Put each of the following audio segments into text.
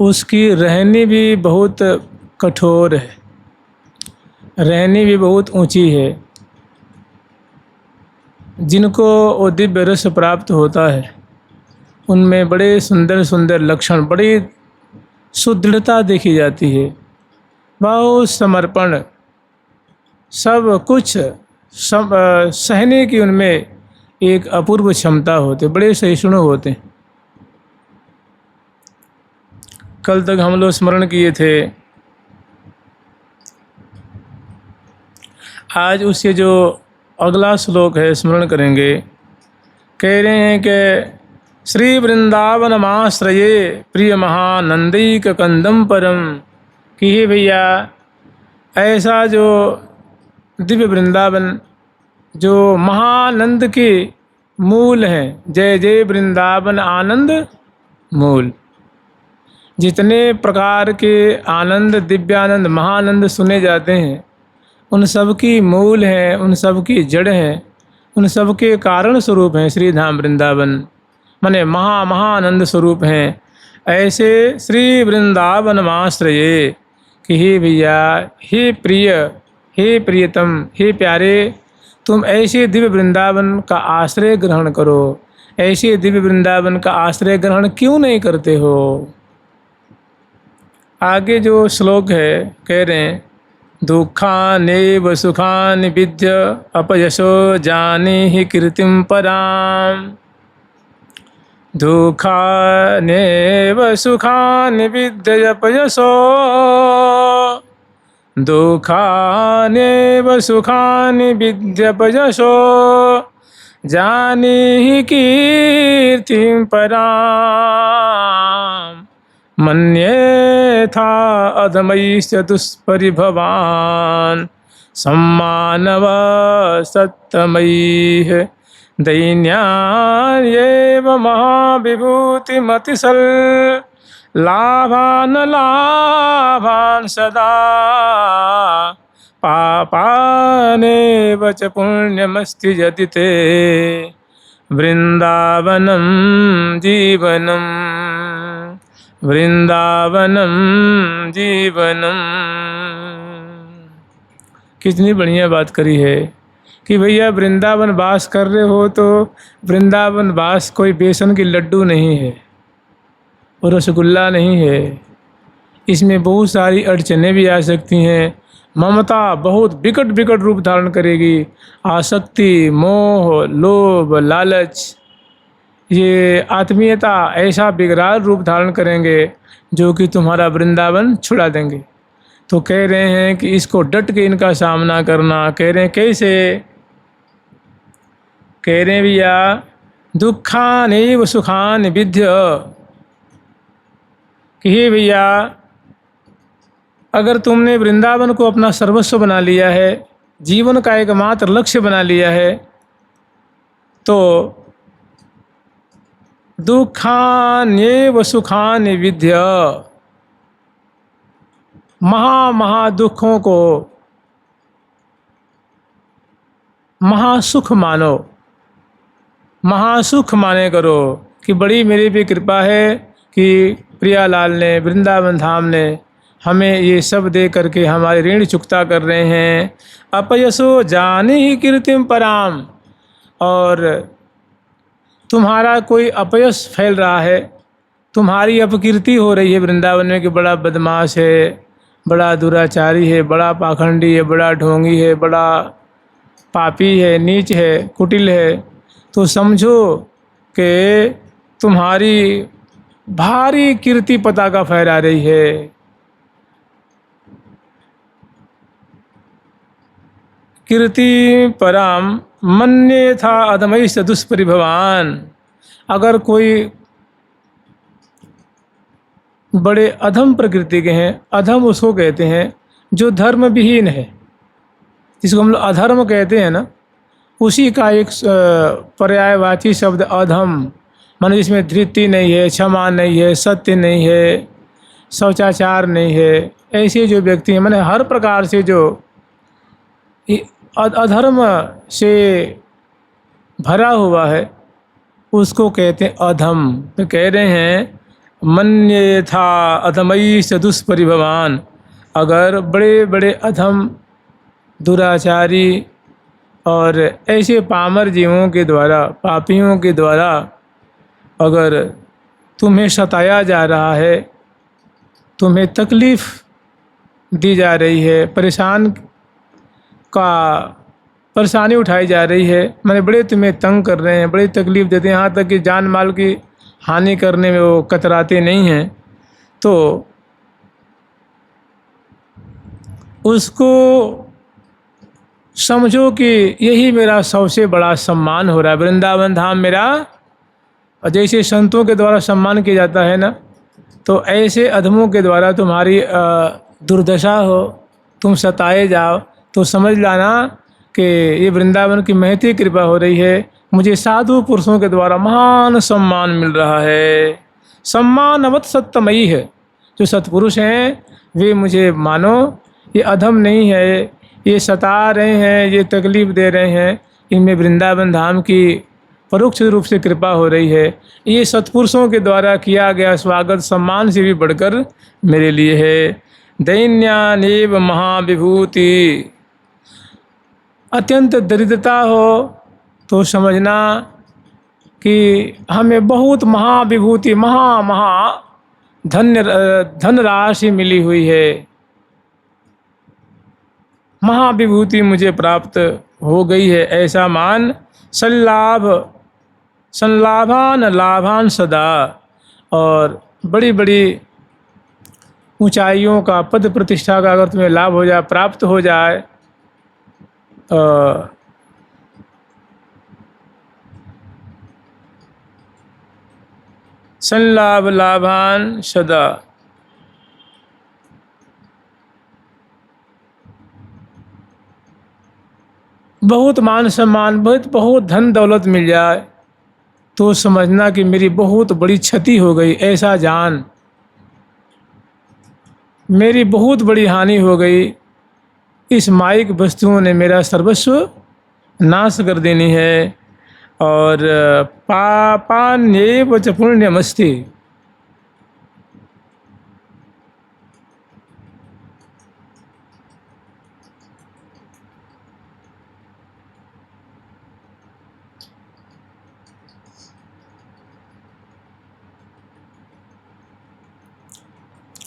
उसकी रहनी भी बहुत कठोर है, रहनी भी बहुत ऊंची है। जिनको वो दिव्य रस प्राप्त होता है उनमें बड़े सुंदर सुंदर लक्षण, बड़ी सुदृढ़ता देखी जाती है, बहुत समर्पण, सब कुछ सहने की उनमें एक अपूर्व क्षमता होती, बड़े सहिष्णु होते हैं। कल तक हम लोग स्मरण किए थे, आज उससे जो अगला श्लोक है स्मरण करेंगे। कह रहे हैं कि श्री वृंदावनमाश्रये प्रिय महानंदैक कंदम परम, कि हे भैया ऐसा जो दिव्य वृंदावन जो महानंद के मूल हैं, जय जय वृंदावन आनंद मूल, जितने प्रकार के आनंद, दिव्यानंद, महानंद सुने जाते हैं उन सब की मूल हैं, उन सब की जड़ हैं, उन सब के कारण स्वरूप हैं श्री धाम वृंदावन, माने महानंद स्वरूप हैं। ऐसे श्री वृंदावन माश्रये, कि हे भैया, हे प्रिय, हे प्रियतम, हे प्यारे, तुम ऐसे दिव्य वृंदावन का आश्रय ग्रहण करो। ऐसे दिव्य वृंदावन का आश्रय ग्रहण क्यों नहीं करते हो? आगे जो श्लोक है कह रहे हैं, दुखानेव सुखानि विद्य अपयशो जानीहि कीर्तिं पराम। दुखानेव सुखानि विद्य अपयशो, दुखानेव सुखानि विद्य अपयशो जानीहि कीर्तिं पराम। मन्येथा अधमैश्च दुष्परिभवान् सम्मानव सत्तमैः दैन्यान्येव महाविभूतिमतिसल् लाभान् लाभान् सदा पापानेव च पुण्यमस्ति यदि ते वृंदावनं जीवनम्, वृंदावनम जीवनम। कितनी बढ़िया बात करी है कि भैया वृंदावन वास कर रहे हो तो वृंदावन वास कोई बेसन की लड्डू नहीं है और रसगुल्ला नहीं है। इसमें बहुत सारी अड़चनें भी आ सकती हैं। ममता बहुत विकट विकट रूप धारण करेगी, आसक्ति, मोह, लोभ, लालच, ये आत्मीयता ऐसा विकराल रूप धारण करेंगे जो कि तुम्हारा वृंदावन छुड़ा देंगे। तो कह रहे हैं कि इसको डट के इनका सामना करना। कह रहे हैं कैसे? कह रहे हैं भैया, दुखानेव सुखानि विद्य, कि हे भैया अगर तुमने वृंदावन को अपना सर्वस्व बना लिया है, जीवन का एकमात्र लक्ष्य बना लिया है, तो दुखान्येव सुखानि विद्य, महा दुखों को महासुख मानो, महासुख माने करो कि बड़ी मेरी भी कृपा है कि प्रियालाल ने, वृंदावन धाम ने हमें ये सब दे करके हमारे ऋण चुकता कर रहे हैं। अपयसो जानीहि कीर्तिं पराम, और तुम्हारा कोई अपयश फैल रहा है, तुम्हारी अपकीर्ति हो रही है वृंदावन में कि बड़ा बदमाश है, बड़ा दुराचारी है, बड़ा पाखंडी है, बड़ा ढोंगी है, बड़ा पापी है, नीच है, कुटिल है। तो समझो कि तुम्हारी भारी कीर्ति पताका फहरा रही है। कीर्ति पराम मन्येथा अधमैश्च दुष्परिभवान्। अगर कोई बड़े अधम प्रकृति के हैं, अधम उसको कहते हैं जो धर्म विहीन है, जिसको हम लोग अधर्म कहते हैं ना, उसी का एक पर्यायवाची शब्द अधम, माने जिसमें धृति नहीं है, क्षमा नहीं है, सत्य नहीं है, शौचाचार नहीं है, ऐसे जो व्यक्ति हैं, माने हर प्रकार से जो अधर्म से भरा हुआ है उसको कहते हैं अधम। तो कह रहे हैं मन्ये था अधमयी स दुष्परिभवान। अगर बड़े बड़े अधम, दुराचारी और ऐसे पामर जीवों के द्वारा, पापियों के द्वारा अगर तुम्हें सताया जा रहा है, तुम्हें तकलीफ़ दी जा रही है, परेशानी उठाई जा रही है, मैंने बड़े तुम्हें तंग कर रहे हैं, बड़ी तकलीफ़ देते हैं, यहाँ तक कि जान माल की हानि करने में वो कतराते नहीं हैं, तो उसको समझो कि यही मेरा सबसे बड़ा सम्मान हो रहा है। वृंदावन धाम मेरा, और जैसे संतों के द्वारा सम्मान किया जाता है ना, तो ऐसे अधमों के द्वारा तुम्हारी दुर्दशा हो, तुम सताए जाओ, तो समझ लाना कि ये वृंदावन की महती कृपा हो रही है। मुझे साधु पुरुषों के द्वारा महान सम्मान मिल रहा है। सम्मान अवत सत्यमयी है। जो सत्पुरुष हैं वे मुझे मानो, ये अधम नहीं है, ये सता रहे हैं, ये तकलीफ़ दे रहे हैं, इनमें वृंदावन धाम की परोक्ष रूप से कृपा हो रही है। ये सत्पुरुषों के द्वारा किया गया स्वागत सम्मान से भी बढ़कर मेरे लिए है। दैन्यानेव महाविभूति। अत्यंत दरिद्रता हो तो समझना कि हमें बहुत महाविभूति, धन राशि मिली हुई है, महाविभूति मुझे प्राप्त हो गई है, ऐसा मान। संलाभान लाभान सदा। और बड़ी बड़ी ऊंचाइयों का, पद प्रतिष्ठा का अगर तुम्हें लाभ हो जाए, प्राप्त हो जाए, संलाभ लाभान सदा। बहुत मान सम्मान, बहुत धन दौलत मिल जाए तो समझना कि मेरी बहुत बड़ी क्षति हो गई, ऐसा जान। मेरी बहुत बड़ी हानि हो गई, इस माइक वस्तुओं ने मेरा सर्वस्व नाश कर देनी है। और पापान्येव च पुण्यमस्ति।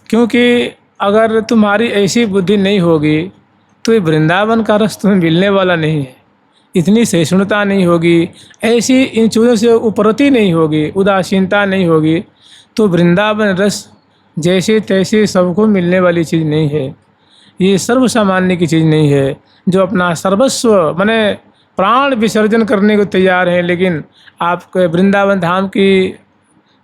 क्योंकि अगर तुम्हारी ऐसी बुद्धि नहीं होगी तो ये वृंदावन का रस तुम्हें मिलने वाला नहीं है। इतनी सहिष्णुता नहीं होगी, ऐसी इन चीज़ों से उपरति नहीं होगी, उदासीनता नहीं होगी, तो वृंदावन रस जैसे तैसे सबको मिलने वाली चीज़ नहीं है। ये सर्व सामान्य की चीज़ नहीं है। जो अपना सर्वस्व माने प्राण विसर्जन करने को तैयार हैं, लेकिन आप वृंदावन धाम की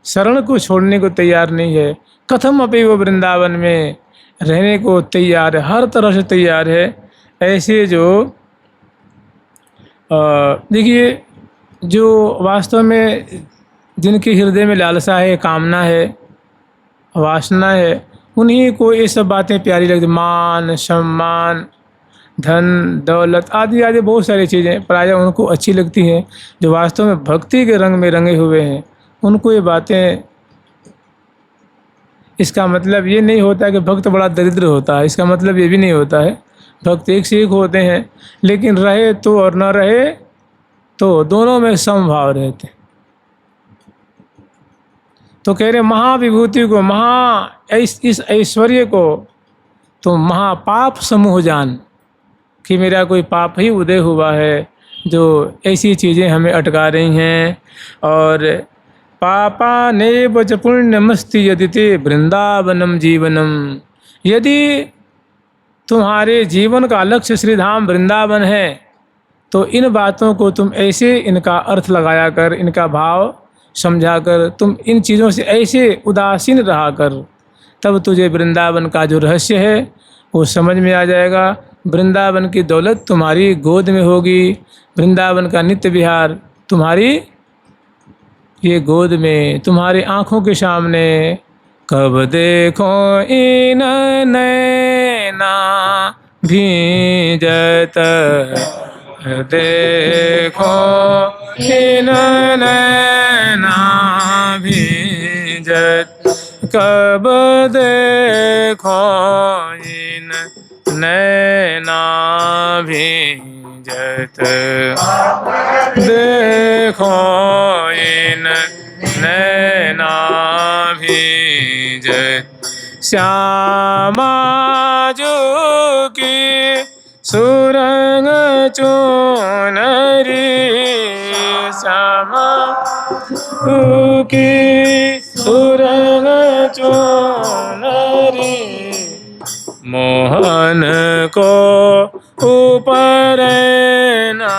शरण को छोड़ने को तैयार नहीं है। कथम अपि वो वृंदावन में रहने को तैयार है, हर तरह से तैयार है। ऐसे जो देखिए, जो वास्तव में जिनके हृदय में लालसा है, कामना है, वासना है, उन्हीं को ये सब बातें प्यारी लगती। मान सम्मान, धन दौलत आदि आदि बहुत सारी चीज़ें प्रायः उनको अच्छी लगती हैं। जो वास्तव में भक्ति के रंग में रंगे हुए हैं उनको ये बातें, इसका मतलब ये नहीं होता कि भक्त बड़ा दरिद्र होता है, इसका मतलब ये भी नहीं होता है। भक्त एक से एक होते हैं, लेकिन रहे तो और न रहे तो दोनों में समभाव रहते हैं। तो कह रहे महाविभूति को, इस ऐश्वर्य को तो महापाप समूह जान कि मेरा कोई पाप ही उदय हुआ है जो ऐसी चीज़ें हमें अटका रही हैं। और पापानेव च पुण्यमस्ति यदि ते वृंदावनम जीवनम। यदि तुम्हारे जीवन का लक्ष्य श्रीधाम वृंदावन है तो इन बातों को तुम ऐसे इनका अर्थ लगाया कर, इनका भाव समझा कर, तुम इन चीज़ों से ऐसे उदासीन रहा कर, तब तुझे वृंदावन का जो रहस्य है वो समझ में आ जाएगा। वृंदावन की दौलत तुम्हारी गोद में होगी, वृंदावन का नित्य विहार तुम्हारी ये गोद में, तुम्हारी आँखों के सामने। कब देखो इन नैना भींजत, देखो इन नैना भींजत, कब देखो इन नैना भींजत, देखो इन नैना भींजत, श्यामा जो की सुरंग चुनरी, श्यामा की सुरंग चुनरी, मोहन को ऊपर ना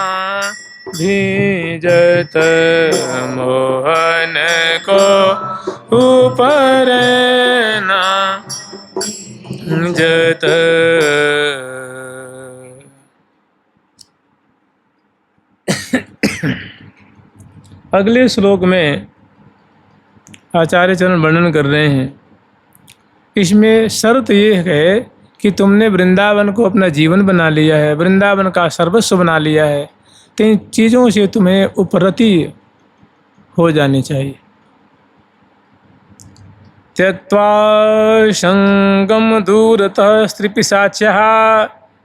भीजत, मोहन को ऊपर ना भीजत। अगले श्लोक में आचार्य चरण वर्णन कर रहे हैं, इसमें शर्त ये है कि तुमने वृंदावन को अपना जीवन बना लिया है, वृंदावन का सर्वस्व बना लिया है, तो इन चीज़ों से तुम्हें उपरति हो जानी चाहिए। त्यक्त्वा संगम दूरतः स्त्रीपिशाच्यः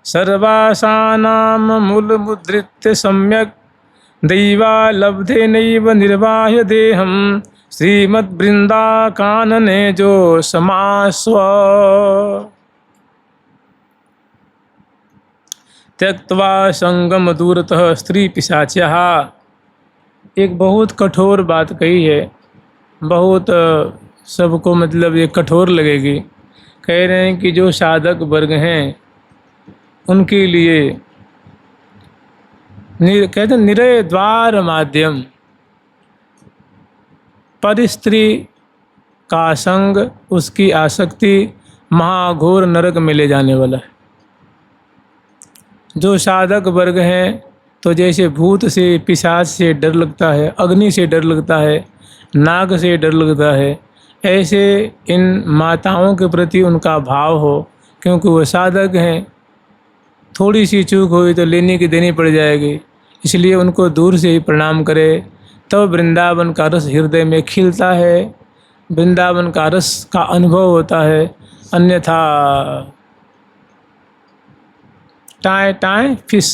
सर्वासानां मूलमुद्धृत्य सम्यक् दैवा लब्धे नैव निर्वाह्य देहं श्रीमद्वृंदा कानने जो समास्व। त्यक्त्वा संगम दूरतः स्त्री पिशाच्यः, एक बहुत कठोर बात कही है, बहुत सबको मतलब ये कठोर लगेगी। कह रहे हैं कि जो साधक वर्ग हैं उनके लिए कहते हैं निरय द्वार माध्यम, पर स्त्री का संग, उसकी आसक्ति महाघोर नरक में ले जाने वाला है। जो साधक वर्ग हैं तो जैसे भूत से, पिशाच से डर लगता है, अग्नि से डर लगता है, नाग से डर लगता है, ऐसे इन माताओं के प्रति उनका भाव हो, क्योंकि वो साधक हैं। थोड़ी सी चूक हुई तो लेने की देनी पड़ जाएगी, इसलिए उनको दूर से ही प्रणाम करे, तब वृंदावन का रस हृदय में खिलता है, वृंदावन का रस का अनुभव होता है। अन्यथा टाए टाए फिस।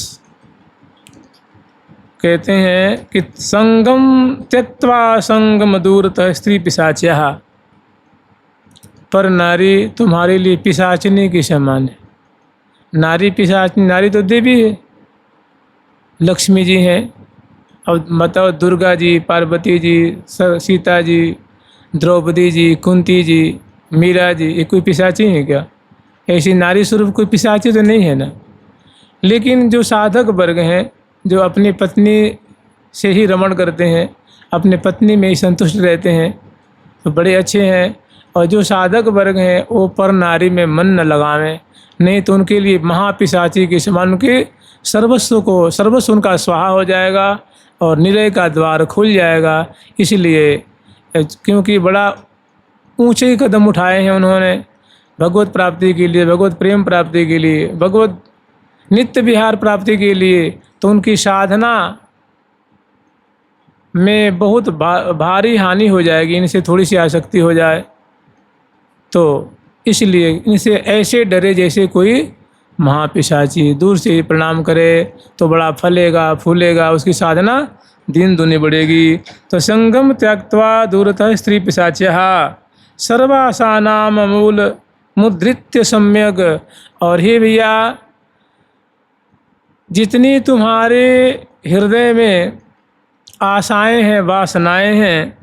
कहते हैं कि संगम त्यक्त्वा संगम दूरतः स्त्री पिशाच्यः, पर नारी तुम्हारे लिए पिशाचिनी के समान है। नारी पिशाचिनी, नारी तो देवी है, लक्ष्मी जी हैं। अब बताओ, दुर्गा जी, पार्वती जी, सीता जी, द्रौपदी जी, कुंती जी, मीरा जी, ये कोई पिशाची है क्या? ऐसी नारी स्वरूप कोई पिशाची तो नहीं है ना। लेकिन जो साधक वर्ग हैं, जो अपनी पत्नी से ही रमण करते हैं, अपने पत्नी में ही संतुष्ट रहते हैं, तो बड़े अच्छे हैं। और जो साधक वर्ग हैं वो पर नारी में मन न लगावें, नहीं तो उनके लिए महापिशाची के समान उनके सर्वस्व उनका स्वाहा हो जाएगा और निरय का द्वार खुल जाएगा। इसलिए क्योंकि बड़ा ऊंचे कदम उठाए हैं उन्होंने भगवत प्राप्ति के लिए, भगवत प्रेम प्राप्ति के लिए, भगवत नित्य विहार प्राप्ति के लिए, तो उनकी साधना में बहुत भारी हानि हो जाएगी इनसे थोड़ी सी आसक्ति हो जाए तो। इसलिए इनसे ऐसे डरे जैसे कोई महापिशाची, दूर से ही प्रणाम करे तो बड़ा फलेगा फूलेगा, उसकी साधना दिन दुनी बढ़ेगी। तो संगम त्यक्त्वा दूरतः स्त्री पिशाच्यः सर्वासानां मूल मुद्रित्य सम्यक। और हे भैया, जितनी तुम्हारे हृदय में आशाएं हैं, वासनाएं हैं,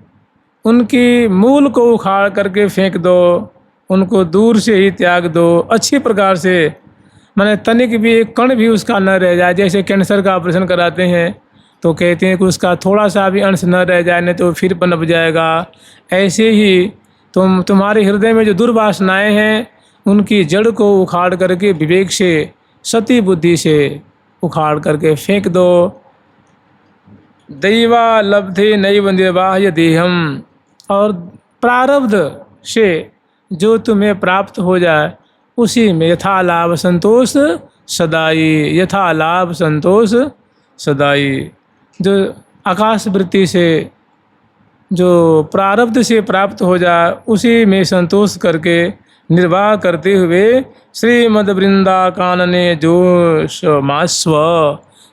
उनकी मूल को उखाड़ करके फेंक दो, उनको दूर से ही त्याग दो अच्छी प्रकार से। माने तनिक भी, एक कण भी उसका न रह जाए। जैसे कैंसर का ऑपरेशन कराते हैं तो कहते हैं कि उसका थोड़ा सा भी अंश न रह जाए, नहीं तो फिर पनप जाएगा। ऐसे ही तुम्हारे हृदय में जो दुर्वासनाएं हैं उनकी जड़ को उखाड़ करके विवेक से, सती बुद्धि से उखाड़ करके फेंक दो। दैवा लब्धे नैव निर्वाह्य देहम, और प्रारब्ध से जो तुम्हें प्राप्त हो जाए उसी में यथा लाभ संतोष सदाई, यथा लाभ संतोष सदाई। जो आकाश वृत्ति से जो प्रारब्ध से प्राप्त हो जाए उसी में संतोष करके निर्वाह करते हुए श्रीमद वृंदा कानने जोश मास्व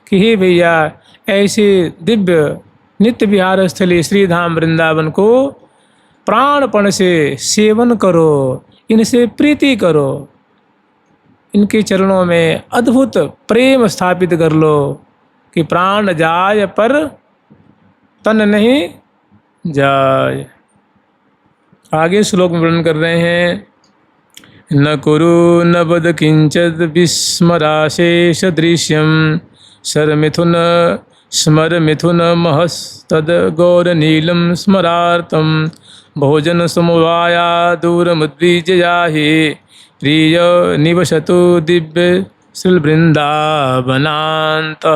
कि हे भैया ऐसे दिव्य नित्य विहार स्थली श्रीधाम वृंदावन को प्राणपण से सेवन करो, इनसे प्रीति करो, इनके चरणों में अद्भुत प्रेम स्थापित कर लो कि प्राण जाय पर तन नहीं जाय। आगे श्लोक में वर्णन कर रहे हैं, न कुरु न बद किंचिद विस्मराशेष दृश्यम शर मिथुन स्मर मिथुन महस्तद गौर नीलम स्मरार्तम भोजन समवाया दूर मुद्विजयाहि प्रिय निवसतु दिव्य श्री वृंदावनांत।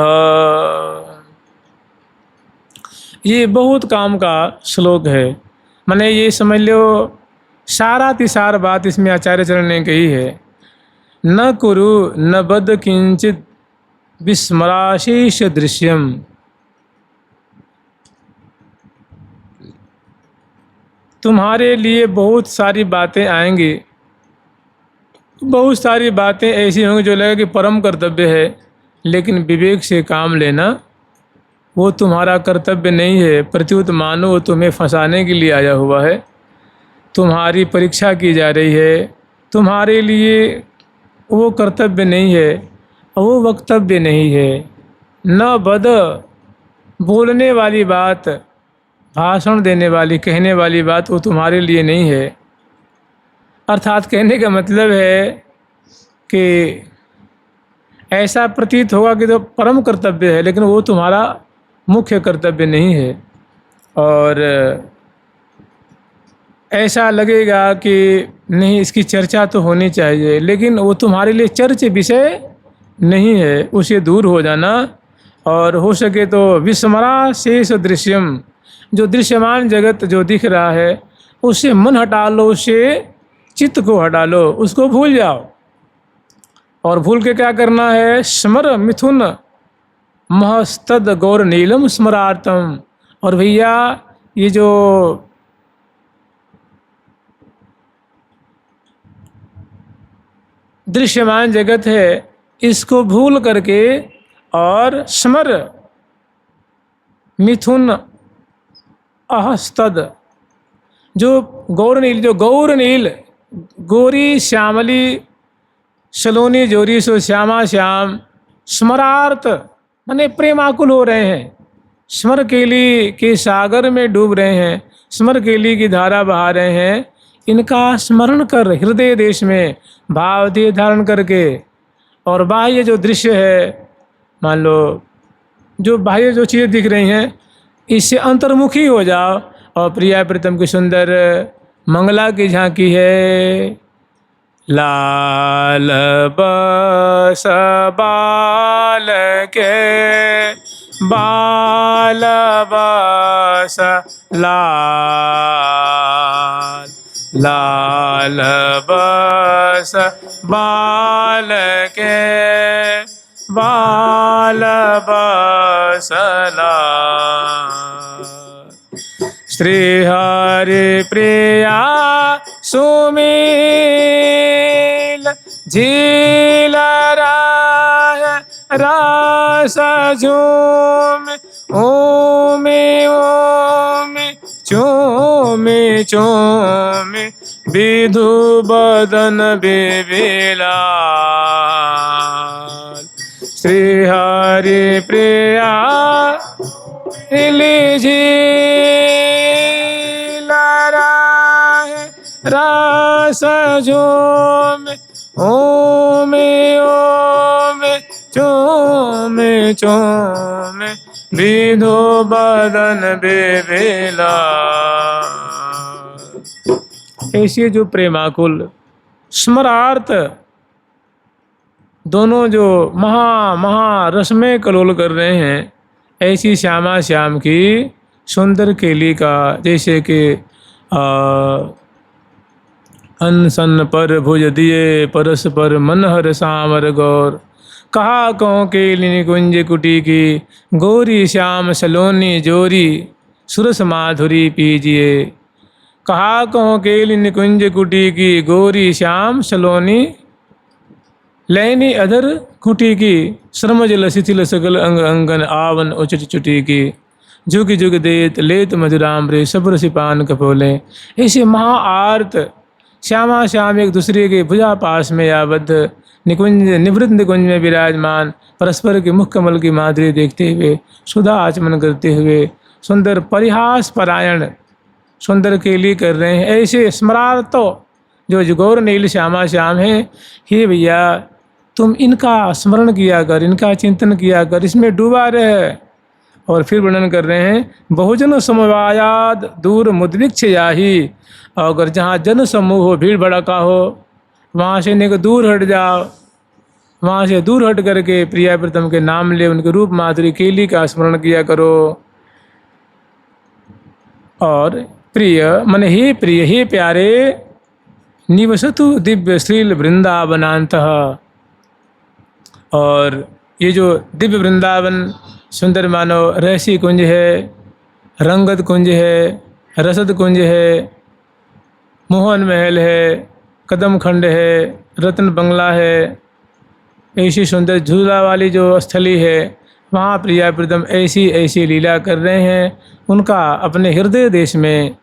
ये बहुत काम का श्लोक है। मैंने ये समझ लो सारा तिसार बात इसमें आचार्य चरण ने कही है। न कुरु न बद किंचित विस्मराशेष दृश्यम। तुम्हारे लिए बहुत सारी बातें आएंगी, बहुत सारी बातें ऐसी होंगी जो लगेगा कि परम कर्तव्य है, लेकिन विवेक से काम लेना वो तुम्हारा कर्तव्य नहीं है। प्रत्युत मानो वो तुम्हें फंसाने के लिए आया हुआ है, तुम्हारी परीक्षा की जा रही है, तुम्हारे लिए वो कर्तव्य नहीं है, वो वक्तव्य नहीं है। न बद बोलने वाली बात, भाषण देने वाली, कहने वाली बात वो तुम्हारे लिए नहीं है। अर्थात कहने का मतलब है कि ऐसा प्रतीत होगा कि तो परम कर्तव्य है, लेकिन वो तुम्हारा मुख्य कर्तव्य नहीं है। और ऐसा लगेगा कि नहीं इसकी चर्चा तो होनी चाहिए, लेकिन वो तुम्हारे लिए चर्चा विषय नहीं है, उसे दूर हो जाना। और हो सके तो विस्मरा शेष दृश्यम, जो दृश्यमान जगत जो दिख रहा है उससे मन हटा लो, उससे चित्त को हटा लो, उसको भूल जाओ। और भूल के क्या करना है, स्मर मिथुन महस्तद गौर नीलम स्मरार्थम। और भैया ये जो दृश्यमान जगत है इसको भूल करके और स्मर मिथुन अहस्तद, जो गौर नील, जो गौर नील गोरी श्यामली सलोनी जोरी सो श्यामा श्याम स्मरार्थ माने प्रेमाकुल हो रहे हैं, स्मर केली के सागर में डूब रहे हैं, स्मर केली की धारा बहा रहे हैं। इनका स्मरण कर हृदय देश में भाव देह धारण करके, और बाह्य जो दृश्य है, मान लो जो बाह्य जो चीज़ें दिख रही हैं इससे अंतर्मुखी हो जाओ। और प्रिया प्रीतम की सुंदर मंगला की झांकी है, लाल बस बाल के बाल बस लाल, लाल बस बाल के बाल बस लाल। श्री हरि प्रिया सुमील झील राय रस झूम ओमे ओमे चोमे चोमे विधु बदन बेबेलाल। श्री हरि प्रिया झील राय रस झूम ओमे ओमे चोमे चोमे विधु बदन बेबेला। ऐसे जो प्रेमाकुल स्मरार्थ दोनों जो महा रस में कलोल कर रहे हैं, ऐसी श्यामा श्याम की सुंदर केली का, जैसे कि अनसन पर भुज दिए परस पर मनहर सामर गौर, कहा कहो केलिनी कुंज कुटी की गोरी श्याम सलोनी जोरी। सुरस माधुरी पीजिए। कहा कहो केली निकुंज कुटी की, गोरी श्याम सलोनी लैनी अधर खुटी की। श्रम जल शिथिल सकल अंग अंगन, आवन उचट चुटी की। जुग जुग देत लेत मधुराम्रे, सब रसि पान कपोले। ऐसे महा आर्त श्यामा श्याम एक दूसरे के भुजा पास में आबद्ध, निकुंज निवृत्त निकुंज में विराजमान, परस्पर के मुख कमल की माधुरी देखते हुए, सुधा आचमन करते हुए, सुंदर परिहास परायण सुंदर केली कर रहे हैं। ऐसे स्मरार्तो जो जुगौर नील श्यामा श्याम है, हे भैया तुम इनका स्मरण किया कर, इनका चिंतन किया कर, इसमें डूबा रहे। और फिर वर्णन कर रहे हैं, बहुजन समवायाद दूर मुद्रिक्ष याही। अगर जहाँ जन समूह हो, भीड़ भड़का हो, वहाँ से निक दूर हट जाओ। वहाँ से दूर हट करके प्रिया प्रीतम के नाम ले, उनके रूप माधुरी केली का स्मरण किया करो। और प्रिय मन हे प्रिय हे प्यारे, निवसतु दिव्य श्रील वृंदावनांतः। और ये जो दिव्य वृंदावन सुंदर मानो रहसी कुंज है, रंगत कुंज है, रसद कुंज है, मोहन महल है, कदम खंड है, रत्न बंगला है, ऐसी सुंदर झूला वाली जो स्थली है, वहाँ प्रिया प्रीतम ऐसी ऐसी लीला कर रहे हैं। उनका अपने हृदय देश में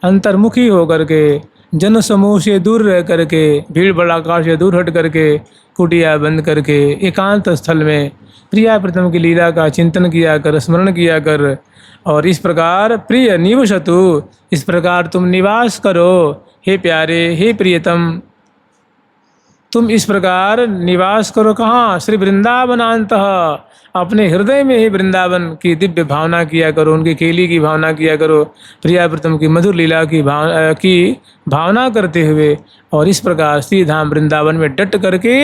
अंतर्मुखी होकर के, जन समूह से दूर रह करके, भीड़ भड़ाका से दूर हट करके, कुटिया बंद करके एकांत स्थल में प्रिया प्रीतम की लीला का चिंतन किया कर, स्मरण किया कर। और इस प्रकार प्रिय निवसतु, इस प्रकार तुम निवास करो। हे प्यारे हे प्रियतम, तुम इस प्रकार निवास करो। कहाँ? श्री वृंदावनांतः, अपने हृदय में ही वृंदावन की दिव्य भावना किया करो, उनकी केली की भावना किया करो, प्रिया प्रीतम की मधुर लीला की भावना करते हुए। और इस प्रकार श्री धाम वृंदावन में डट करके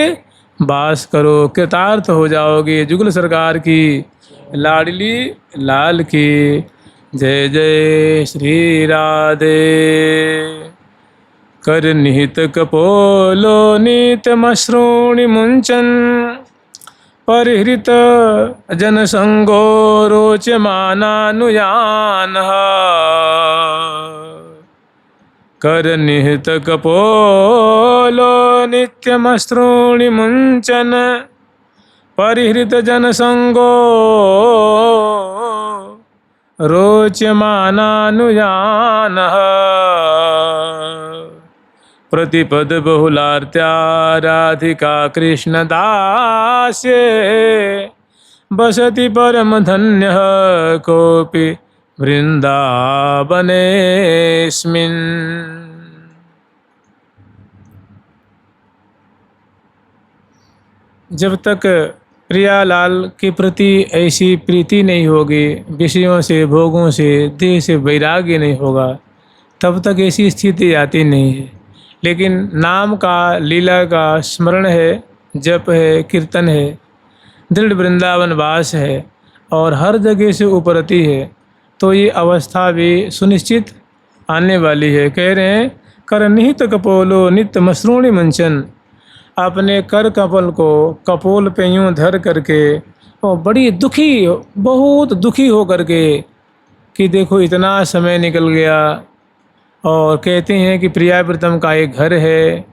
वास करो, कृतार्थ हो जाओगे। जुगल सरकार की लाडली लाल की जय जय श्री राधे। कर निहित कपोलो नीत मश्रूणि मुंचन, परिहृत जन संगो रोचमानानुयानः। कर निहित कपोलो नित्यमश्रूणि मुंचन, परिहृत जन संगो रोचमानानुयानः। प्रतिपद बहुलार्त्या राधिका कृष्णदास्ये, बसति परम धन्य कोपि वृंदावनेस्मिन्। जब तक प्रियालाल के प्रति ऐसी प्रीति नहीं होगी, विषयों से, भोगों से, देह से वैराग्य नहीं होगा, तब तक ऐसी स्थिति आती नहीं है। लेकिन नाम का, लीला का स्मरण है, जप है, कीर्तन है, दृढ़ वृंदावन वास है और हर जगह से उपरती है, तो ये अवस्था भी सुनिश्चित आने वाली है। कह रहे हैं, कर निहित कपोलो नित्य मसरूणी मंचन। अपने कर कपल को कपोल पे यूँ धर करके और बड़ी दुखी, बहुत दुखी हो करके कि देखो इतना समय निकल गया। और कहते हैं कि प्रिया प्रीतम का एक घर है,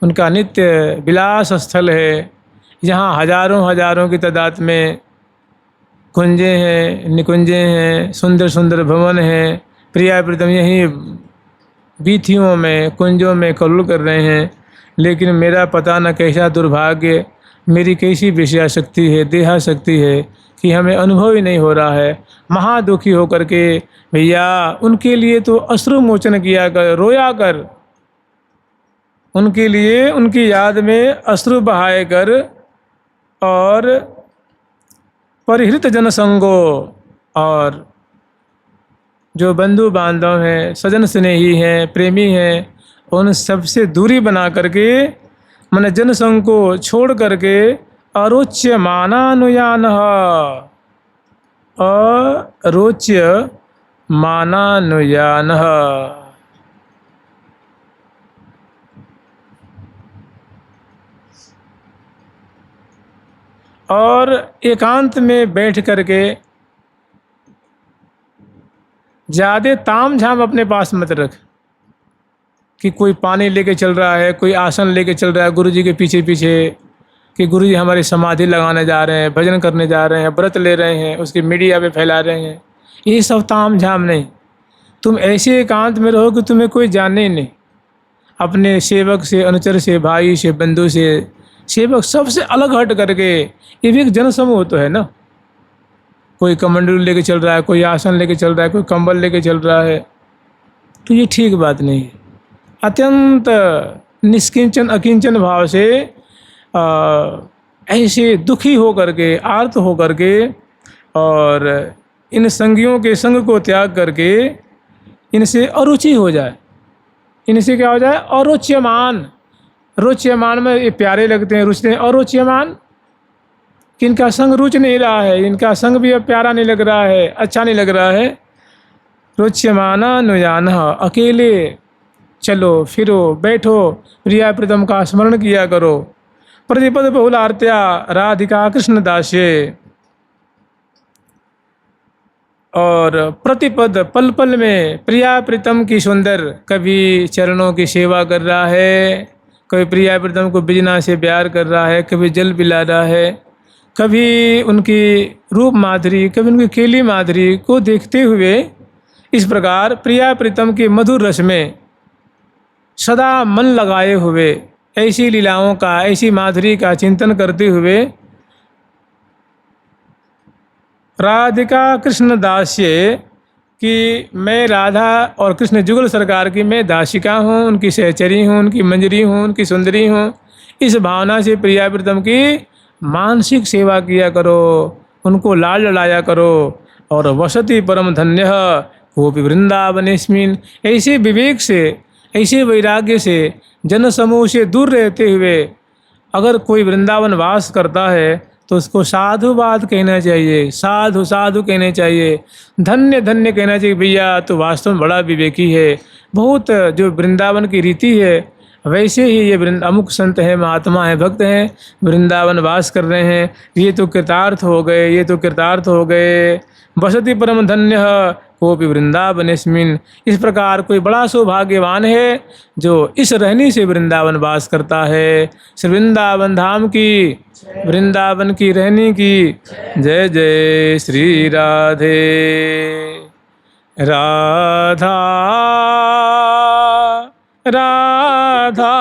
उनका नित्य विलास स्थल है, जहाँ हजारों हजारों की तादाद में कुंजे हैं, निकुंजे हैं, सुंदर सुंदर भवन हैं। प्रिया प्रीतम यहीं बीथियों में, कुंजों में कल्लू कर रहे हैं। लेकिन मेरा पता न कैसा दुर्भाग्य, मेरी कैसी विषयाशक्ति है, देहाशक्ति है कि हमें अनुभव ही नहीं हो रहा है। महादुखी होकर के भैया उनके लिए तो अश्रु मोचन किया कर, रोया कर, उनके लिए, उनकी याद में अश्रु बहाए कर। और परिहृत जनसंगो, और जो बंधु बांधव हैं, सजन स्नेही हैं, प्रेमी हैं, उन सबसे दूरी बना करके, मन जनसंग को छोड़ करके, अरोच्य मानानुयानः, अरोच्य मानानुयानः। और एकांत में बैठ करके ज़्यादा ताम झाम अपने पास मत रख कि कोई पानी लेके चल रहा है, कोई आसन लेके चल रहा है गुरु जी के पीछे पीछे, कि गुरु जी हमारी समाधि लगाने जा रहे हैं, भजन करने जा रहे हैं, व्रत ले रहे हैं, उसकी मीडिया पे फैला रहे हैं। ये सब ताम झाम नहीं। तुम ऐसे एकांत में रहो कि तुम्हें कोई जाने ही नहीं। अपने सेवक से, अनुचर से, भाई से, बंधु से, सेवक सबसे अलग हट करके, ये भी एक जनसमूह तो है ना। कोई कमंडलू लेके चल रहा है, कोई आसन लेके चल रहा है, कोई कंबल लेके चल रहा है, तो ये ठीक बात नहीं है। अत्यंत निष्किंचन अकिंचन भाव से ऐसे दुखी हो करके, आर्त हो करके, और इन संगियों के संग को त्याग करके इनसे अरुचि हो जाए। इनसे क्या हो जाए? अरुच्यमान। रुच्यमान में ये प्यारे लगते हैं, रुचते हैं। अरुच्यमान कि इनका संग रुच नहीं रहा है, इनका संग भी अब प्यारा नहीं लग रहा है, अच्छा नहीं लग रहा है। रुच्यमाना नुजाना, अकेले चलो फिरो बैठो, प्रिया प्रीतम का स्मरण किया करो। प्रतिपद बहुलार्त्या राधिका कृष्ण दास्ये, और प्रतिपद पल पल में प्रिया प्रीतम की सुंदर, कभी चरणों की सेवा कर रहा है, कभी प्रिया प्रीतम को बिजना से प्यार कर रहा है, कभी जल पिला रहा है, कभी उनकी रूप माधुरी, कभी उनकी केली माधुरी को देखते हुए इस प्रकार प्रिया प्रीतम के मधुर रस में सदा मन लगाए हुए, ऐसी लीलाओं का, ऐसी माधुरी का चिंतन करते हुए राधिका कृष्ण दास्ये कि मैं राधा और कृष्ण जुगल सरकार की मैं दासिका हूँ, उनकी सहचरी हूँ, उनकी मंजरी हूँ, उनकी सुंदरी हूँ। इस भावना से प्रिया प्रीतम की मानसिक सेवा किया करो, उनको लाल लड़ाया करो। और वसति परम धन्य कोपि वृंदावनेस्मिन्, ऐसे विवेक से, ऐसे वैराग्य से, जन समूह से दूर रहते हुए अगर कोई वृंदावन वास करता है तो उसको साधुवाद कहना चाहिए, साधु साधु कहना चाहिए, धन्य धन्य कहना चाहिए। भैया तो वास्तव में बड़ा विवेकी है, बहुत जो वृंदावन की रीति है वैसे ही ये अमुक संत हैं, महात्मा हैं, भक्त हैं, वृंदावन वास कर रहे हैं, ये तो कृतार्थ हो गए, ये तो कृतार्थ हो गए। बसति परम धन्य कोपि वृंदावनेस्मिन्, इस प्रकार कोई बड़ा सौभाग्यवान है जो इस रहनी से वृंदावन वास करता है। श्री वृंदावन धाम की, वृंदावन की रहनी की जय जय। श्री राधे राधा राधा